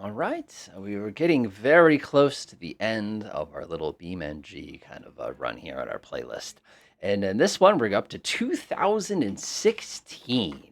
All right, we were getting very close to the end of our little BeamNG kind of run here on our playlist. And in this one, we're up to 2016.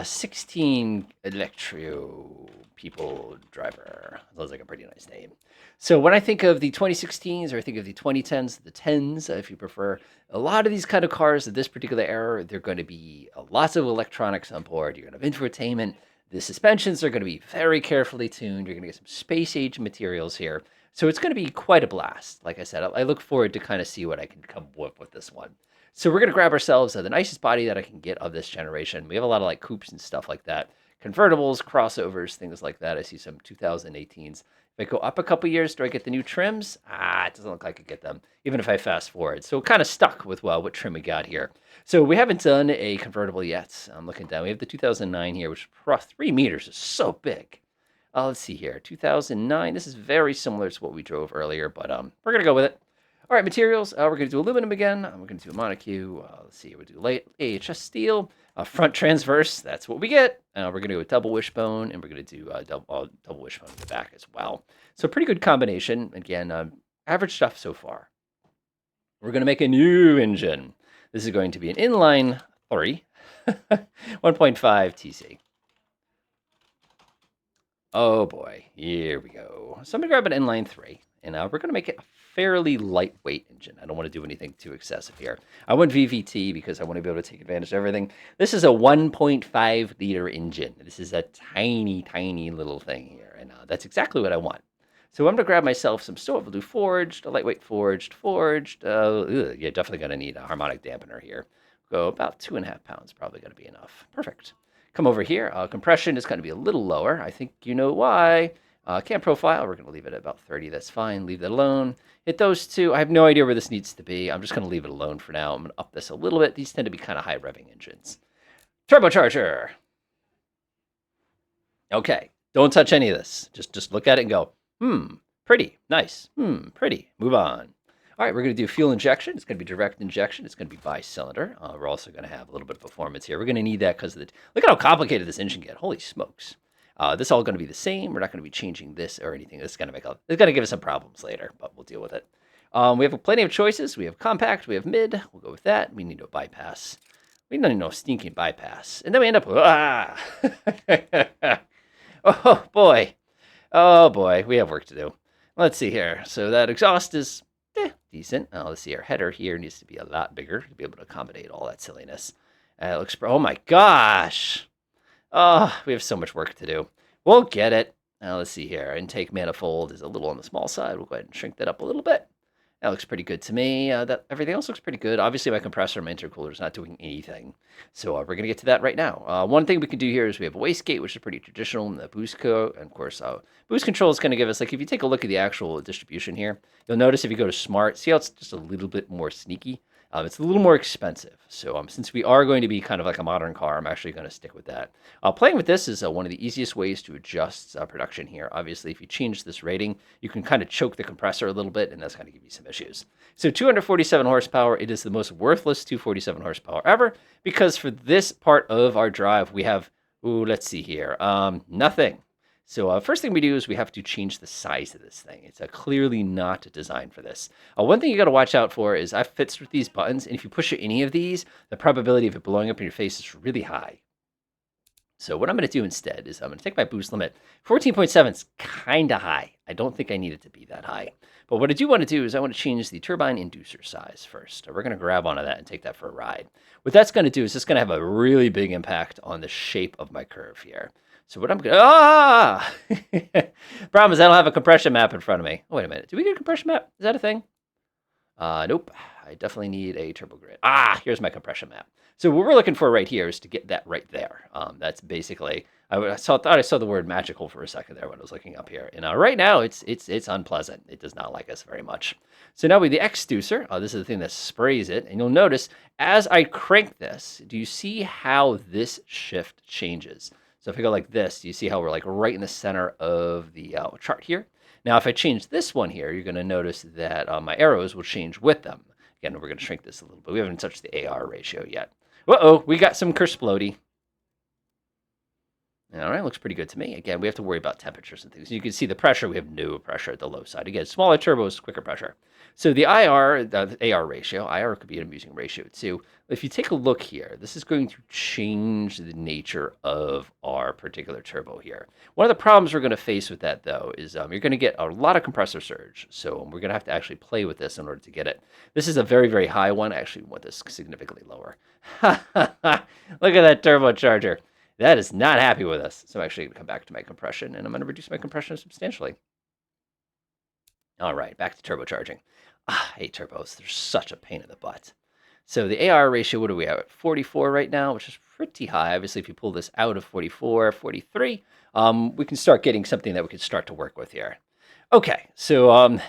16 Electro People Driver. Sounds like a pretty nice name. So when I think of the 2016s or I think of the 2010s, the 10s, if you prefer, a lot of these kind of cars at this particular era, they're going to be lots of electronics on board. You're going to have infotainment. The suspensions are going to be very carefully tuned. You're going to get some space age materials here. So it's going to be quite a blast. Like I said, I look forward to kind of see what I can come up with this one. So we're going to grab ourselves the nicest body that I can get of this generation. We have a lot of like coupes and stuff like that. Convertibles, crossovers, things like that. I see some 2018s. If I go up a couple years, do I get the new trims? It doesn't look like I get them, even if I fast forward. So kind of stuck with what trim we got here. So we haven't done a convertible yet. I'm looking down. We have the 2009 here, which 3 meters is so big. Let's see here. 2009. This is very similar to what we drove earlier, but we're going to go with it. All right, materials. We're going to do aluminum again. We're going to do a monocue. Let's see. We'll do late AHS steel. Front transverse. That's what we get. We're going to do a double wishbone, and we're going to do double wishbone in the back as well. So pretty good combination. Again, average stuff so far. We're going to make a new engine. This is going to be an inline 3, 1.5 TC. Oh boy, here we go. So I'm going to grab an inline 3, and we're going to make it a fairly lightweight engine. I don't want to do anything too excessive here. I want VVT because I want to be able to take advantage of everything. This is a 1.5 liter engine. This is a tiny, tiny little thing here, and that's exactly what I want. So I'm going to grab myself some stuff. We'll do forged, a lightweight forged. You're definitely going to need a harmonic dampener here. Go about 2.5 pounds, probably going to be enough. Perfect. Come over here. Compression is going to be a little lower. I think you know why. Cam profile, we're going to leave it at about 30. That's fine. Leave that alone. Hit those two. I have no idea where this needs to be. I'm just going to leave it alone for now. I'm going to up this a little bit. These tend to be kind of high revving engines. Turbocharger. Okay. Don't touch any of this. Just look at it and go, pretty, nice, pretty, move on. All right, we're going to do fuel injection. It's going to be direct injection. It's going to be bi-cylinder. We're also going to have a little bit of performance here. We're going to need that because of the, look at how complicated this engine gets. Holy smokes. This is all going to be the same. We're not going to be changing this or anything. This is going to give us some problems later, but we'll deal with it. We have plenty of choices. We have compact, we have mid. We'll go with that. We need a bypass. We don't need no stinking bypass. And then we end up with, oh boy. Oh boy, we have work to do. Let's see here. So that exhaust is decent. Let's see. Our header here needs to be a lot bigger to be able to accommodate all that silliness. It looks. Oh my gosh. Oh, we have so much work to do. We'll get it. Now let's see here. Intake manifold is a little on the small side. We'll go ahead and shrink that up a little bit. That looks pretty good to me. Everything else looks pretty good. Obviously, my compressor, my intercooler is not doing anything. So we're going to get to that right now. One thing we can do here is we have a wastegate, which is pretty traditional in the boost and of course, boost control is going to give us, like, if you take a look at the actual distribution here, you'll notice if you go to smart, see how it's just a little bit more sneaky? It's a little more expensive. So since we are going to be kind of like a modern car, I'm actually going to stick with that. Playing with this is one of the easiest ways to adjust production here. Obviously, if you change this rating, you can kind of choke the compressor a little bit, and that's going to give you some issues. So 247 horsepower, it is the most worthless 247 horsepower ever, because for this part of our drive, we have, let's see here, nothing. So first thing we do is we have to change the size of this thing. It's clearly not designed for this. One thing you got to watch out for is I've fixed with these buttons, and if you push any of these, the probability of it blowing up in your face is really high. So what I'm going to do instead is I'm going to take my boost limit. 14.7 is kind of high. I don't think I need it to be that high. But what I do want to do is I want to change the turbine inducer size first. We're going to grab onto that and take that for a ride. What that's going to do is it's going to have a really big impact on the shape of my curve here. So what I'm going to... Problem is I don't have a compression map in front of me. Oh, wait a minute. Do we get a compression map? Is that a thing? Nope. I definitely need a turbo grid. Here's my compression map. So what we're looking for right here is to get that right there. That's basically... I thought I saw the word magical for a second there when I was looking up here. And right now, it's unpleasant. It does not like us very much. So now with the exducer, this is the thing that sprays it. And you'll notice, as I crank this, do you see how this shift changes? So if I go like this, you see how we're like right in the center of the chart here? Now, if I change this one here, you're going to notice that my arrows will change with them. Again, we're going to shrink this a little bit. We haven't touched the AR ratio yet. Uh-oh, we got some cursplody. All right, looks pretty good to me. Again, we have to worry about temperatures and things. You can see the pressure. We have no pressure at the low side. Again, smaller turbos, quicker pressure. So the IR, the AR ratio, IR could be an amusing ratio too. If you take a look here, this is going to change the nature of our particular turbo here. One of the problems we're going to face with that, though, is you're going to get a lot of compressor surge. So we're going to have to actually play with this in order to get it. This is a very, very high one. I actually want this significantly lower. Look at that turbocharger. That is not happy with us. So I'm actually going to come back to my compression, and I'm going to reduce my compression substantially. All right, back to turbocharging. I hate turbos. They're such a pain in the butt. So the AR ratio, what are we at? 44 right now, which is pretty high. Obviously, if you pull this out of 44, 43, we can start getting something that we can start to work with here. Okay, so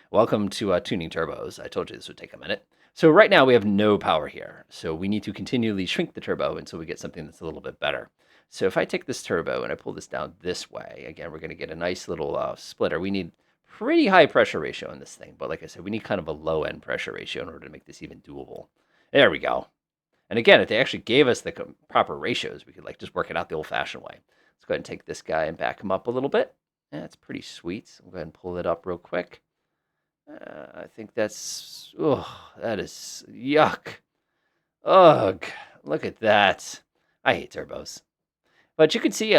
welcome to tuning turbos. I told you this would take a minute. So right now we have no power here. So we need to continually shrink the turbo until we get something that's a little bit better. So if I take this turbo and I pull this down this way, again, we're going to get a nice little splitter. We need pretty high pressure ratio in this thing. But like I said, we need kind of a low end pressure ratio in order to make this even doable. There we go. And again, if they actually gave us the proper ratios, we could like just work it out the old fashioned way. Let's go ahead and take this guy and back him up a little bit. That's pretty sweet. So we'll go ahead and pull it up real quick. I think that's, that is yuck. Ugh, look at that. I hate turbos. But you can see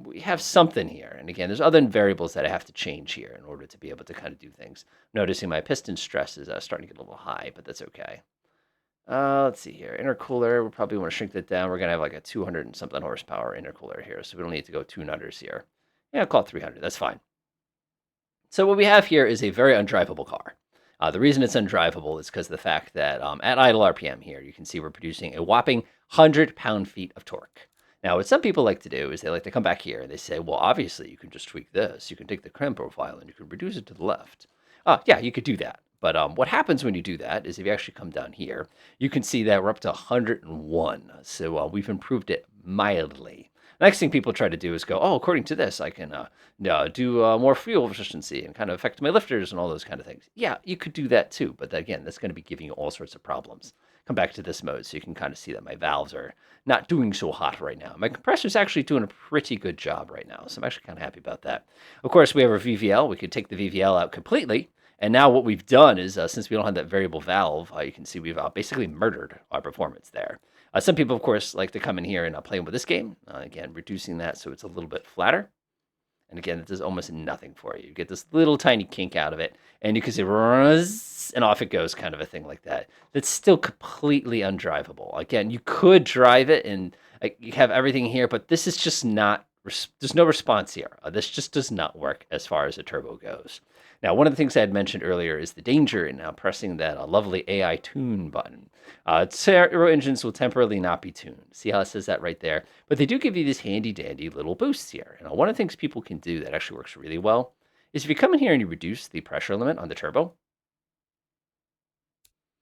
we have something here. And again, there's other variables that I have to change here in order to be able to kind of do things. Noticing my piston stress is starting to get a little high, but that's okay. Let's see here. Intercooler, we probably want to shrink that down. We're going to have like a 200 and something horsepower intercooler here, so we don't need to go 2 nutters here. Yeah, I'll call it 300. That's fine. So what we have here is a very undrivable car. The reason it's undrivable is because of the fact that at idle RPM here, you can see we're producing a whopping 100 pound-feet of torque. Now, what some people like to do is they like to come back here and they say, well, obviously, you can just tweak this. You can take the crank profile and you can reduce it to the left. Yeah, you could do that. But what happens when you do that is if you actually come down here, you can see that we're up to 101. So we've improved it mildly. Next thing people try to do is go, oh, according to this, I can do more fuel efficiency and kind of affect my lifters and all those kind of things. Yeah, you could do that too. But again, that's going to be giving you all sorts of problems. Come back to this mode so you can kind of see that my valves are not doing so hot right now. My compressor's actually doing a pretty good job right now. So I'm actually kind of happy about that. Of course, we have our VVL. We could take the VVL out completely. And now what we've done is, since we don't have that variable valve, you can see we've basically murdered our performance there. Some people, of course, like to come in here and play with this game. Again, reducing that so it's a little bit flatter. And again, it does almost nothing for you. You get this little tiny kink out of it, and you can see, and off it goes, kind of a thing like that. That's still completely undrivable. Again, you could drive it, and you have everything here, but this is just not, there's no response here. This just does not work as far as a turbo goes. Now, one of the things I had mentioned earlier is the danger in now pressing that lovely AI tune button. Turbo engines will temporarily not be tuned. See how it says that right there? But they do give you these handy dandy little boosts here. And one of the things people can do that actually works really well is if you come in here and you reduce the pressure limit on the turbo,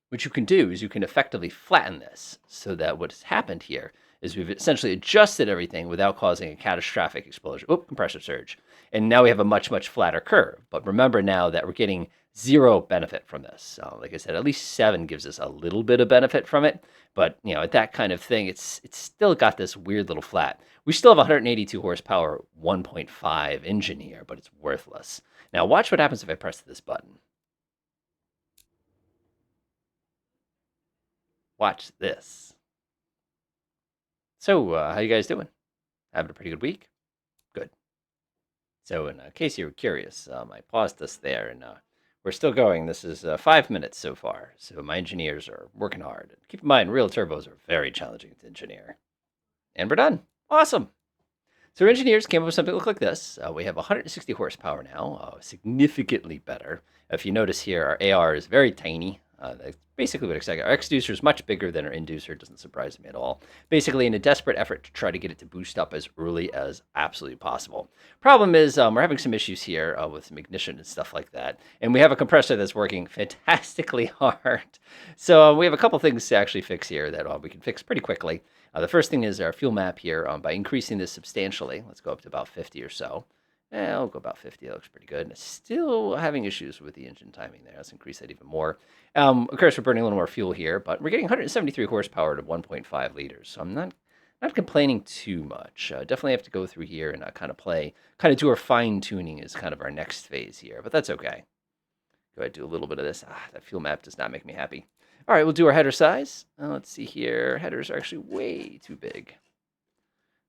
what you can do is you can effectively flatten this so that what's happened here is we've essentially adjusted everything without causing a catastrophic explosion. Oh, compressor surge. And now we have a much, much flatter curve. But remember now that we're getting zero benefit from this. Like I said, at least 7 gives us a little bit of benefit from it. But, at that kind of thing, it's still got this weird little flat. We still have 182 horsepower, 1.5 engine here, but it's worthless. Now watch what happens if I press this button. Watch this. So, how you guys doing? Having a pretty good week? Good. So, in case you were curious, I paused this there, and we're still going. This is 5 minutes so far, so my engineers are working hard. Keep in mind, real turbos are very challenging to engineer. And we're done. Awesome. So our engineers came up with something that looked like this. We have 160 horsepower now, significantly better. If you notice here, our AR is very tiny. That's basically what I expect. Our exducer is much bigger than our inducer. It doesn't surprise me at all. Basically, in a desperate effort to try to get it to boost up as early as absolutely possible. Problem is, we're having some issues here with some ignition and stuff like that. And we have a compressor that's working fantastically hard. So we have a couple things to actually fix here that we can fix pretty quickly. The first thing is our fuel map here. By increasing this substantially, let's go up to about 50 or so. I'll go about 50. That looks pretty good. Still having issues with the engine timing there. Let's increase that even more. Of course, we're burning a little more fuel here, but we're getting 173 horsepower to 1.5 liters. So I'm not not complaining too much. Definitely have to go through here and kind of do our fine tuning is kind of our next phase here, but that's okay. Go ahead and do a little bit of this. That fuel map does not make me happy. All right, we'll do our header size. Let's see here. Headers are actually way too big.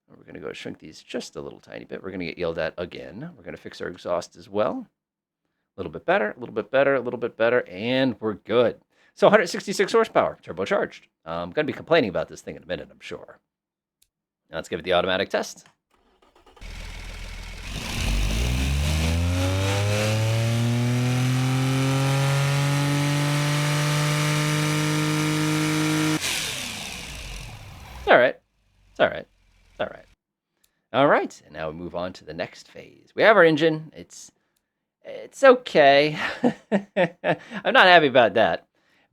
We're going to go shrink these just a little tiny bit. We're going to get yelled at again. We're going to fix our exhaust as well. A little bit better, a little bit better, a little bit better, and we're good. So 166 horsepower, turbocharged. I'm going to be complaining about this thing in a minute, I'm sure. Now let's give it the automatic test. It's all right. It's all right. It's all right. All right, and now we move on to the next phase. We have our engine. It's okay. I'm not happy about that.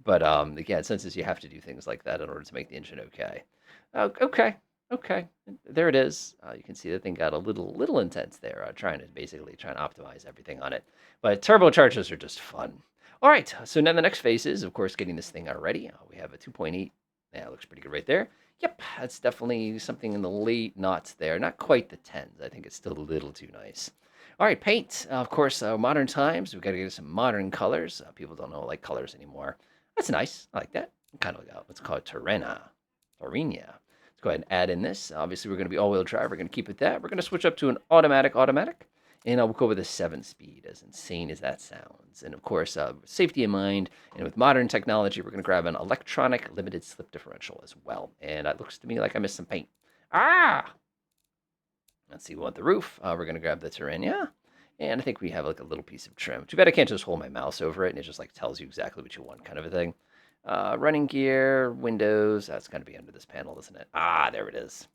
But again, since you have to do things like that in order to make the engine okay. Okay. There it is. You can see the thing got a little intense there, trying to optimize everything on it. But turbochargers are just fun. All right, so now the next phase is, of course, getting this thing ready. We have a 2.8. Yeah, it looks pretty good right there. Yep, that's definitely something in the late knots there. Not quite the 10s. I think it's still a little too nice. All right, paint. Of course, modern times. We've got to get some modern colors. People don't know like colors anymore. That's nice. I like that. Kind of like, let's call it Terrena. Let's go ahead and add in this. Obviously, we're going to be all-wheel drive. We're going to keep it that. We're going to switch up to an automatic. And we'll go with a 7-speed, as insane as that sounds. And of course, safety in mind, and with modern technology, we're going to grab an electronic limited slip differential as well. And it looks to me like I missed some paint. Let's see, we want the roof. We're going to grab the Terrena. And I think we have like a little piece of trim. Too bad I can't just hold my mouse over it, and it just like tells you exactly what you want, kind of a thing. Running gear, windows. That's going to be under this panel, isn't it? There it is.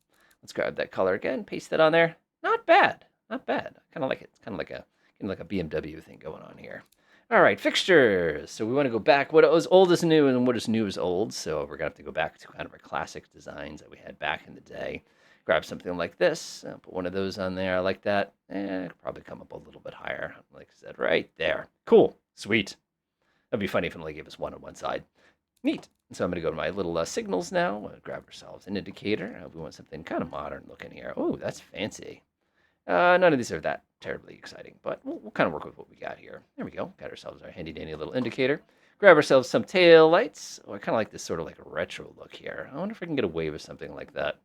Let's grab that color again, paste that on there. Not bad. Not bad. I kind of like it. It's kind of like a BMW thing going on here. All right, fixtures. So we want to go back. What is old is new, and what is new is old. So we're going to have to go back to kind of our classic designs that we had back in the day. Grab something like this. Put one of those on there. I like that. Probably come up a little bit higher. Like I said, right there. Cool. Sweet. That'd be funny if it only gave us one on one side. Neat. So I'm going to go to my little signals now. Grab ourselves an indicator. We want something kind of modern looking here. Oh, that's fancy. None of these are that terribly exciting, but we'll kind of work with what we got here. There we go. Got ourselves our handy-dandy little indicator. Grab ourselves some tail lights. Oh, I kind of like this sort of like retro look here. I wonder if I can get away with something like that.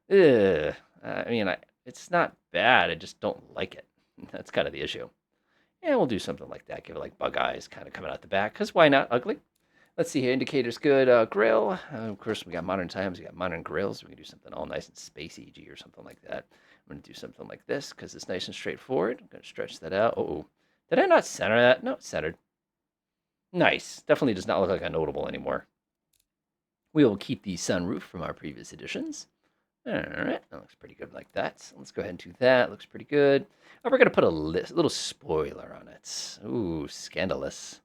I mean, it's not bad. I just don't like it. That's kind of the issue. Yeah, we'll do something like that. Give it like bug eyes kind of coming out the back, because why not? Ugly. Let's see here. Indicator's good. Grill. Of course, we got modern times. We got modern grills. We can do something all nice and spacey or something like that. I'm going to do something like this because it's nice and straightforward. I'm going to stretch that out. Oh, did I not center that? No, it's centered. Nice. Definitely does not look like a notable anymore. We will keep the sunroof from our previous editions. All right, that looks pretty good like that. So let's go ahead and do that. Looks pretty good. Oh, we're going to put a little spoiler on it. Ooh, scandalous.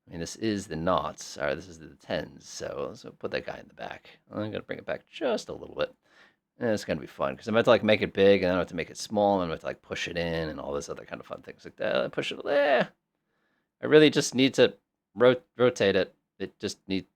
I mean, this is the knots. All right, this is the 10s. So put that guy in the back. I'm going to bring it back just a little bit. And it's going to be fun because I'm about to like make it big, and then I have to make it small, and I'm about to like push it in, and all this other kind of fun things like that. I push it there. I really just need to rotate it. It just needs.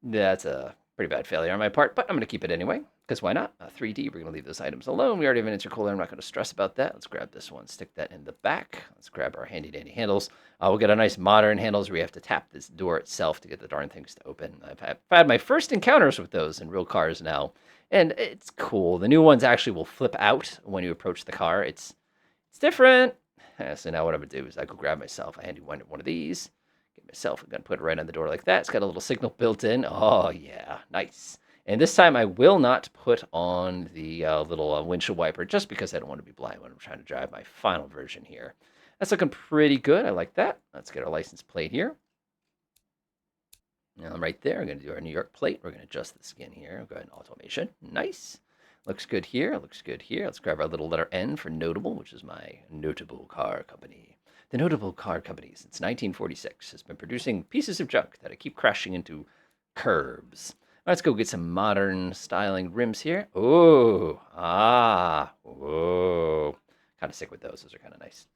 That's a pretty bad failure on my part, but I'm going to keep it anyway, because why not? 3D, we're going to leave those items alone. We already have an intercooler. I'm not going to stress about that. Let's grab this one, stick that in the back. Let's grab our handy-dandy handles. We'll get a nice modern handles where you have to tap this door itself to get the darn things to open. I've had my first encounters with those in real cars now, and it's cool. The new ones actually will flip out when you approach the car. It's different. So now what I'm going to do is I go grab myself a handy one of these. Myself. I'm going to put it right on the door like that. It's got a little signal built in. Oh, yeah. Nice. And this time I will not put on the little windshield wiper just because I don't want to be blind when I'm trying to drive my final version here. That's looking pretty good. I like that. Let's get our license plate here. Now, right there, I'm going to do our New York plate. We're going to adjust the skin here. I'll go ahead and automation. Nice. Looks good here. Looks good here. Let's grab our little letter N for notable, which is my notable car company. The notable car company since 1946 has been producing pieces of junk that I keep crashing into curbs. Let's go get some modern styling rims here. Oh, whoa. Kind of sick with those. Those are kind of nice.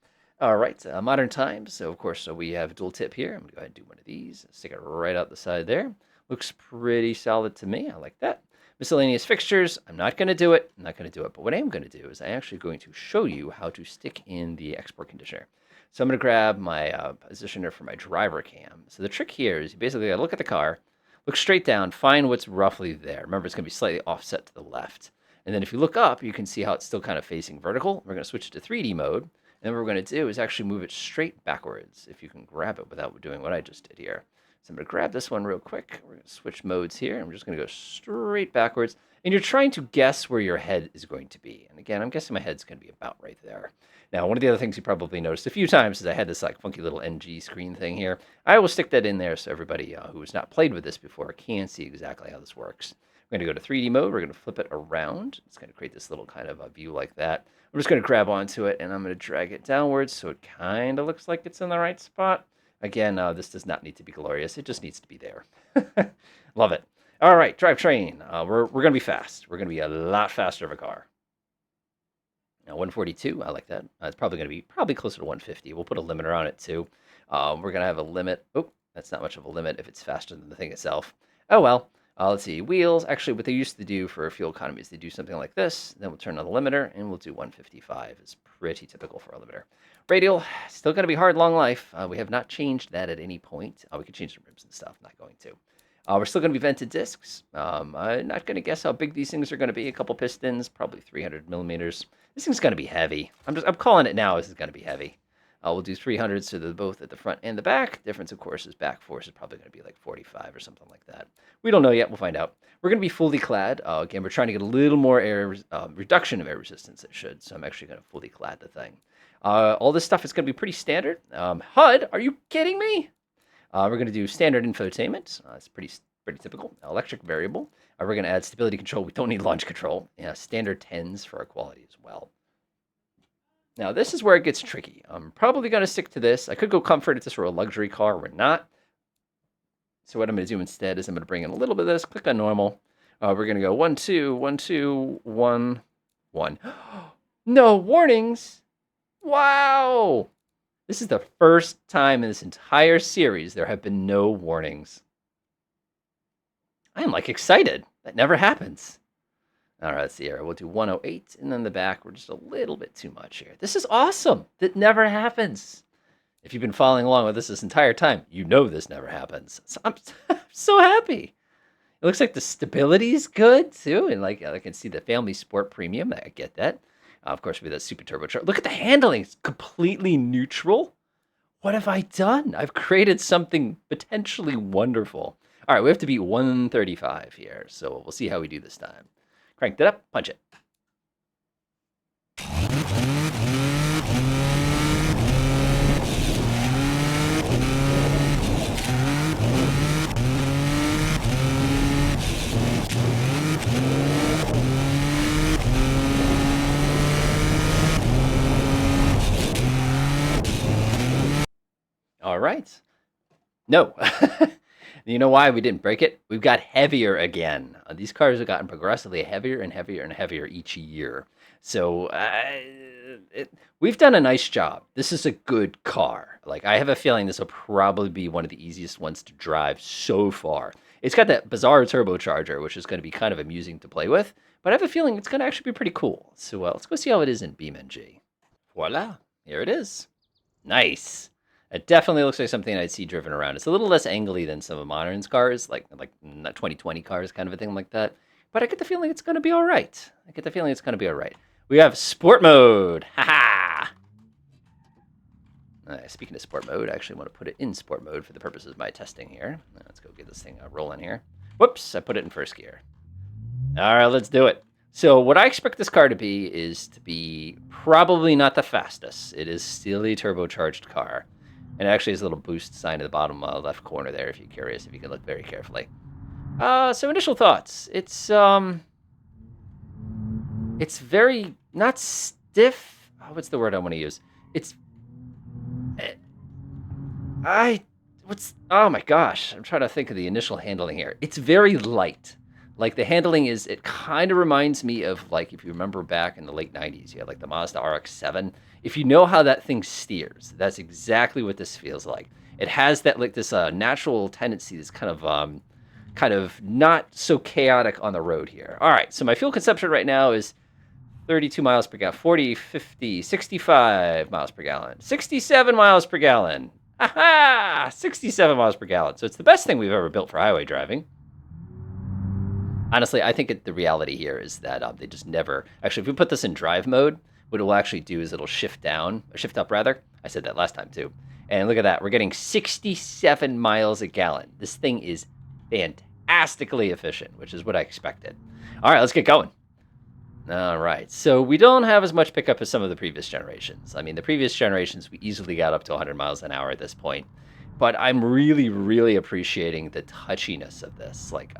All right, modern times. So, of course, we have dual tip here. I'm going to go ahead and do one of these. Stick it right out the side there. Looks pretty solid to me. I like that. Miscellaneous fixtures, I'm not going to do it. I'm not going to do it. But what I am going to do is I'm actually going to show you how to stick in the export conditioner. So I'm going to grab my positioner for my driver cam. So the trick here is you basically got to look at the car, look straight down, find what's roughly there. Remember, it's going to be slightly offset to the left. And then if you look up, you can see how it's still kind of facing vertical. We're going to switch it to 3D mode. And then what we're going to do is actually move it straight backwards, if you can grab it without doing what I just did here. So I'm going to grab this one real quick. We're going to switch modes here. I'm just going to go straight backwards. And you're trying to guess where your head is going to be. And again, I'm guessing my head's going to be about right there. Now, one of the other things you probably noticed a few times is I had this like funky little NG screen thing here. I will stick that in there so everybody who has not played with this before can see exactly how this works. We're going to go to 3D mode. We're going to flip it around. It's going to create this little kind of a view like that. I'm just going to grab onto it, and I'm going to drag it downwards so it kind of looks like it's in the right spot. Again, this does not need to be glorious. It just needs to be there. Love it. All right, drivetrain. We're going to be fast. We're going to be a lot faster of a car. Now, 142, I like that. It's probably going to be closer to 150. We'll put a limiter on it, too. We're going to have a limit. Oh, that's not much of a limit if it's faster than the thing itself. Oh, well. Let's see. Wheels. Actually, what they used to do for fuel economy is they do something like this. Then we'll turn on the limiter, and we'll do 155. It's pretty typical for a limiter. Radial, still going to be hard, long life. We have not changed that at any point. We could change the rims and stuff. Not going to. We're still going to be vented discs. I'm not going to guess how big these things are going to be. A couple pistons, probably 300 millimeters. This thing's going to be heavy. I'm calling it now. This is going to be heavy. We'll do 300s so they're both at the front and the back. Difference, of course, is back force is probably going to be like 45 or something like that. We don't know yet. We'll find out. We're going to be fully clad. Again, we're trying to get a little more air reduction of air resistance. It should. So I'm actually going to fully clad the thing. All this stuff is going to be pretty standard. HUD, are you kidding me? We're going to do standard infotainment. It's pretty typical. Electric variable. We're going to add stability control. We don't need launch control. Standard 10s for our quality as well. Now, this is where it gets tricky. I'm probably going to stick to this. I could go comfort if this were a luxury car. We're not. So what I'm going to do instead is I'm going to bring in a little bit of this. Click on normal. We're going to go 1, 2, 1, 2, 1, 1. No warnings. Wow. This is the first time in this entire series there have been no warnings. I am like excited. That never happens. All right, let's see here. We'll do 108, and then the back, we're just a little bit too much here. This is awesome. That never happens. If you've been following along with this entire time, you know this never happens. So I'm so happy. It looks like the stability is good, too. And like I can see the Family Sport Premium. I get that. Of course, with that super turbocharged. Look at the handling. It's completely neutral. What have I done? I've created something potentially wonderful. All right, we have to beat 135 here. So we'll see how we do this time. Cranked it up, punch it. All right. No. You know why we didn't break it? We've got heavier again. These cars have gotten progressively heavier and heavier and heavier each year. So we've done a nice job. This is a good car. Like, I have a feeling this will probably be one of the easiest ones to drive so far. It's got that bizarre turbocharger, which is going to be kind of amusing to play with. But I have a feeling it's going to actually be pretty cool. So let's go see how it is in BeamNG. Voila. Here it is. Nice. It definitely looks like something I'd see driven around. It's a little less angly than some of Modern's cars, like 2020 cars, kind of a thing like that. But I get the feeling it's going to be all right. We have sport mode. Ha-ha! Speaking of sport mode, I actually want to put it in sport mode for the purposes of my testing here. Let's go get this thing rolling here. Whoops, I put it in first gear. All right, let's do it. So what I expect this car to be is to be probably not the fastest. It is still a turbocharged car. And it actually has a little boost sign in the bottom left corner there, if you're curious, if you can look very carefully. So initial thoughts. It's very, not stiff. What's the word I want to use? Oh my gosh. I'm trying to think of the initial handling here. It's very light. Like, the handling is, it kind of reminds me of, like, if you remember back in the late 90s, you had, like, the Mazda RX-7. If you know how that thing steers, that's exactly what this feels like. It has that, like, this natural tendency, this kind of kind of not so chaotic on the road here. All right, so my fuel consumption right now is 32 miles per gallon, 40, 50, 65 miles per gallon, 67 miles per gallon. Aha! 67 miles per gallon. So it's the best thing we've ever built for highway driving. Honestly, I think the reality here is that they just never... Actually, if we put this in drive mode, what it will actually do is it'll shift down, or shift up rather. I said that last time too. And look at that. We're getting 67 miles a gallon. This thing is fantastically efficient, which is what I expected. All right, let's get going. All right, so we don't have as much pickup as some of the previous generations. I mean, the previous generations, we easily got up to 100 miles an hour at this point. But I'm really, really appreciating the touchiness of this. Like,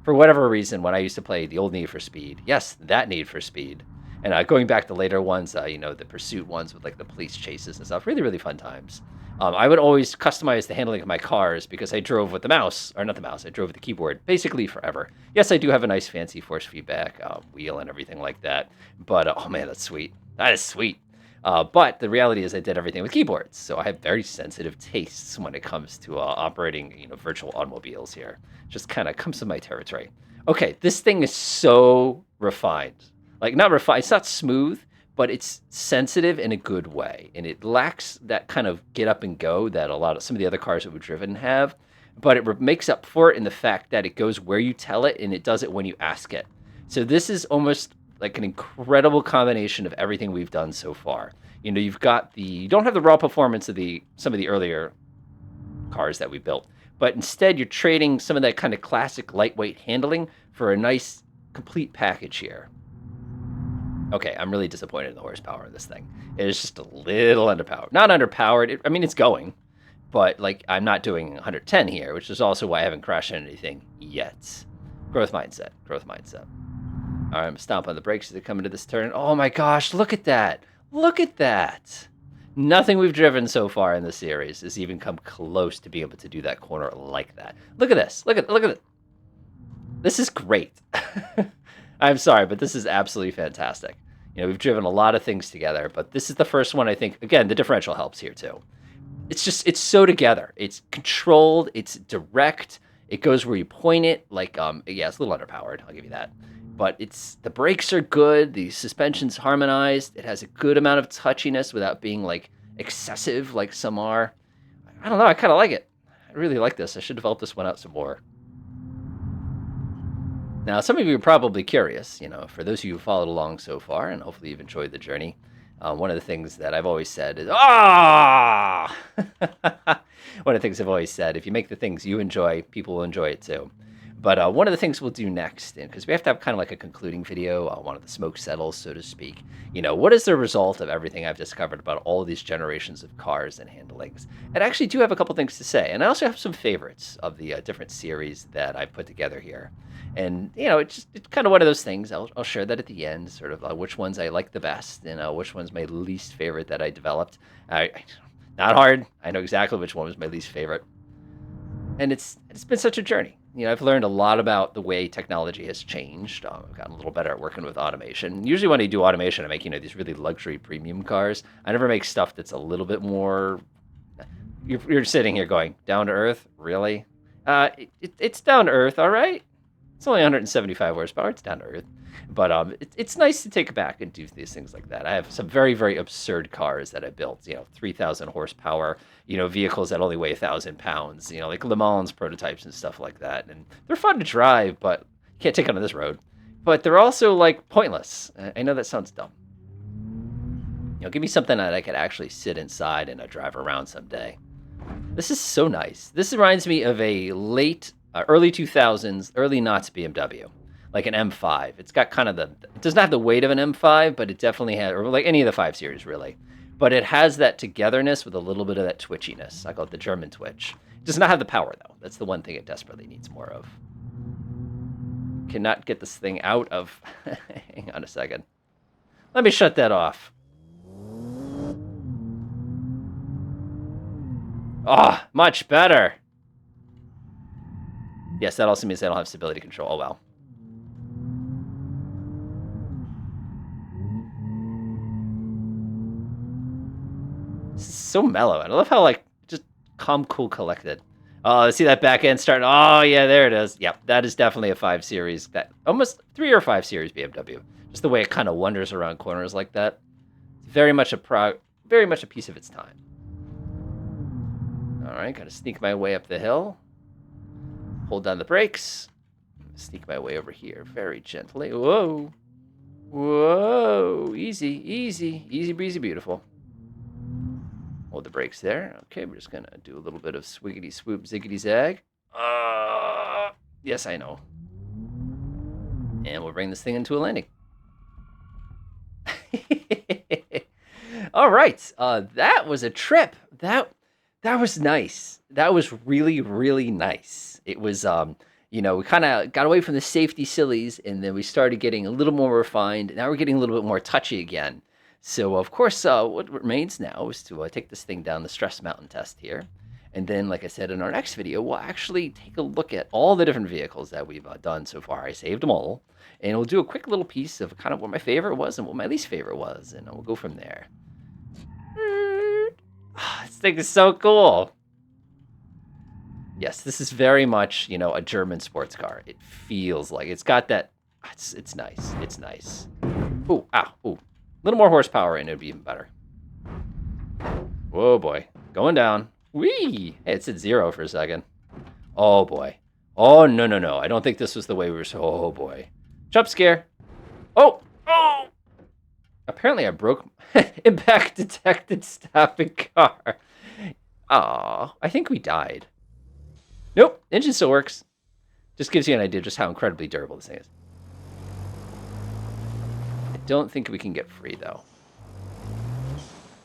for whatever reason, when I used to play the old Need for Speed, yes, that Need for Speed, and going back to later ones, you know, the pursuit ones with like the police chases and stuff, really, really fun times. I would always customize the handling of my cars because I drove with the mouse, or not the mouse, I drove with the keyboard basically forever. Yes, I do have a nice fancy force feedback wheel and everything like that, but oh man, that's sweet. That is sweet. But the reality is I did everything with keyboards, so I have very sensitive tastes when it comes to operating, you know, virtual automobiles here. Just kind of comes to my territory. Okay, this thing is so refined. Like, not refined, it's not smooth, but it's sensitive in a good way. And it lacks that kind of get up and go that some of the other cars that we've driven have. But it makes up for it in the fact that it goes where you tell it, and it does it when you ask it. So this is almost like an incredible combination of everything we've done so far. You know, you don't have the raw performance of some of the earlier cars that we built, but instead you're trading some of that kind of classic lightweight handling for a nice complete package here. Okay, I'm really disappointed in the horsepower of this thing. It is just a little underpowered. Not underpowered. I mean, it's going, but like I'm not doing 110 here, which is also why I haven't crashed anything yet. Growth mindset. Growth mindset. All right, I'm stomp on the brakes as they come into this turn. Oh my gosh, look at that. Look at that. Nothing we've driven so far in the series has even come close to being able to do that corner like that. Look at this. Look at it. This is great. I'm sorry, but this is absolutely fantastic. You know, we've driven a lot of things together, but this is the first one I think, again, the differential helps here too. It's so together. It's controlled, it's direct, it goes where you point it, like, yeah, it's a little underpowered, I'll give you that. But the brakes are good, the suspension's harmonized, it has a good amount of touchiness without being, like, excessive like some are. I don't know, I kind of like it. I really like this. I should develop this one out some more. Now, some of you are probably curious, you know, for those of you who followed along so far, and hopefully you've enjoyed the journey. One of the things that I've always said is, ah! One of the things I've always said, if you make the things you enjoy, people will enjoy it too. But one of the things we'll do next, because we have to have kind of like a concluding video, one of the smoke settles, so to speak. You know, what is the result of everything I've discovered about all these generations of cars and handlings? And I actually do have a couple things to say. And I also have some favorites of the different series that I've put together here. And, you know, it's kind of one of those things. I'll share that at the end, sort of which ones I like the best and which one's my least favorite that I developed. Not hard. I know exactly which one was my least favorite. And it's been such a journey. You know, I've learned a lot about the way technology has changed. I've gotten a little better at working with automation. Usually when I do automation, I make, you know, these really luxury premium cars. I never make stuff that's a little bit more... You're sitting here going, down to earth? Really? It's down to earth, all right? It's only 175 horsepower. It's down to earth. But it's nice to take back and do these things like that. I have some very, very absurd cars that I built, you know, 3,000 horsepower, you know, vehicles that only weigh 1,000 pounds, you know, like Le Mans prototypes and stuff like that. And they're fun to drive, but you can't take them on this road. But they're also, like, pointless. I know that sounds dumb. You know, give me something that I could actually sit inside and drive around someday. This is so nice. This reminds me of a early 2000s, early knots BMW. Like an M5. It's got kind of it does not have the weight of an M5, but it definitely has, or like any of the 5 Series really. But it has that togetherness with a little bit of that twitchiness. I call it the German twitch. It does not have the power though. That's the one thing it desperately needs more of. Cannot get this thing out of, hang on a second. Let me shut that off. Oh, much better. Yes, that also means I don't have stability control. Oh well. So mellow. And I love how, like, just calm, cool, collected. Oh, see that back end starting. Oh, yeah, there it is. Yep, that is definitely a 5 Series. That almost 3 or 5 Series BMW. Just the way it kind of wanders around corners like that. Very much a piece of its time. All right, got to sneak my way up the hill. Hold down the brakes. Sneak my way over here very gently. Whoa. Whoa. Easy, easy. Easy breezy beautiful. Hold the brakes there. Okay, we're just going to do a little bit of swiggity swoop ziggity zag. Yes, I know. And we'll bring this thing into a landing. All right. That was a trip. That was nice. That was really, really nice. It was, we kind of got away from the safety sillies, and then we started getting a little more refined. Now we're getting a little bit more touchy again. So, of course, what remains now is to take this thing down the stress mountain test here. And then, like I said, in our next video, we'll actually take a look at all the different vehicles that we've done so far. I saved them all. And we'll do a quick little piece of kind of what my favorite was and what my least favorite was. And we'll go from there. This thing is so cool. Yes, this is very much, a German sports car. It feels like it's got that. It's nice. It's nice. Ooh, ow, ooh. A little more horsepower and it'd be even better. Whoa, boy. Going down. Whee! Hey, it said 0 for a second. Oh, boy. Oh, no. I don't think this was the way we were. Oh, boy. Jump scare. Oh! Apparently I broke impact detected stopping car. Aw, I think we died. Nope, engine still works. Just gives you an idea just how incredibly durable this thing is. I don't think we can get free, though.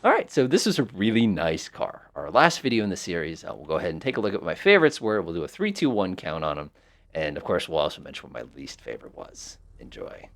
All right, so this is a really nice car. Our last video in the series, we'll go ahead and take a look at what my favorites were. We'll do a 3, 2, 1 count on them. And, of course, we'll also mention what my least favorite was. Enjoy.